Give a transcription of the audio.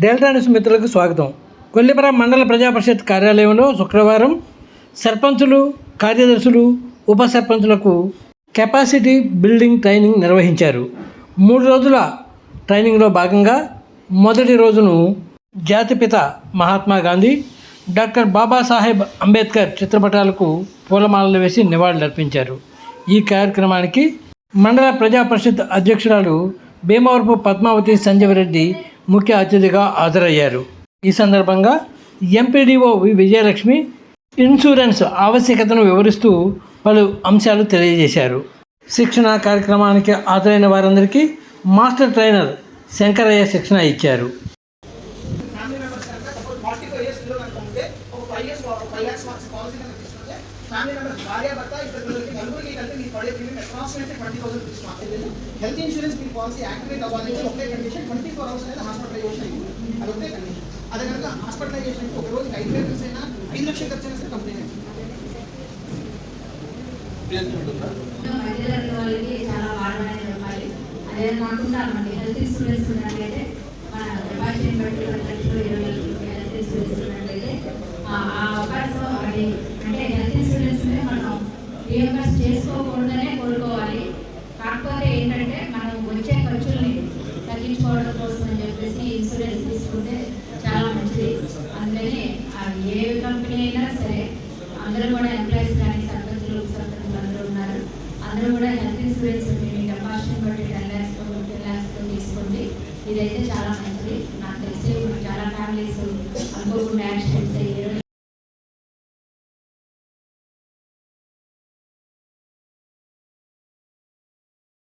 Delta news మిత్రులకు స్వాగతం. కొల్లిపర మండల ప్రజాపరిషత్ కార్యాలయంలో శుక్రవారం సర్పంచులు, కార్యదర్శులు, ఉప సర్పంచులకు కెపాసిటీ బిల్డింగ్ ట్రైనింగ్ నిర్వహించారు. 3 రోజుల ట్రైనింగ్లో భాగంగా మొదటి రోజును జాతిపిత మహాత్మా గాంధీ, డాక్టర్ బాబాసాహెబ్ అంబేద్కర్ చిత్రపటాలకు పూలమాలలు వేసి నివాళులర్పించారు. ఈ కార్యక్రమానికి మండల ప్రజాపరిషత్ అధ్యక్షురాలు భీమవరపు పద్మావతి సంజీవరెడ్డి ముఖ్య అతిథిగా హాజరయ్యారు. ఈ సందర్భంగా ఎంపీడీఓ విజయలక్ష్మి ఇన్సూరెన్స్ ఆవశ్యకతను వివరిస్తూ పలు అంశాలు తెలియజేశారు. శిక్షణ కార్యక్రమానికి హాజరైన వారందరికీ మాస్టర్ ట్రైనర్ శంకరయ్య శిక్షణ ఇచ్చారు. హెల్త్ ఇన్సూరెన్స్ మీ పాలసీ యాక్టివేట్ అవ్వాలంటే ఒకే కండిషన్ 24 hours అనేది హాస్పిటలైజేషన్ అయింది. అది ఒకే కండిషన్. అదే కనుక హాస్పిటలైజేషన్ ఒక రోజు 5 లక్షలు అయినా 5 లక్షలు ఖర్చు అయినా సరే కంప్లీట్ వాళ్ళకి చాలా వాడమని చెప్పాలి. అదే కాకుండా మనకి హెల్త్ ఇన్సూరెన్స్ ఉన్నట్లయితే మన కెపాసిటీని బట్టి 10 లక్షలు 20 లక్షలు హెల్త్ ఇన్సూరెన్స్ ఉన్నట్లయితే ఆ అవకాశం అది అంటే హెల్త్ ఇన్సూరెన్స్ మనం రీఎంబర్స్ చేసుకోకూడదనే కోరుకోవాలి. కాకపోతే ఏంటంటే మనం వచ్చే ఖర్చుల్ని తగ్గించుకోవడం కోసం అని చెప్పేసి ఇన్సూరెన్స్ తీసుకుంటే చాలా మంచిది. అందుకని ఏ కంపెనీ అయినా సరే అందరూ కూడా ఎంప్లాయీస్ కానీ సర్పంచులు అందరూ ఉన్నారు. అందరూ కూడా హెల్త్ ఇన్సూరెన్స్ మీ కెపాసిటీని బట్టి 10 lakhs 15 lakhs తీసుకోండి. ఇదైతే చాలా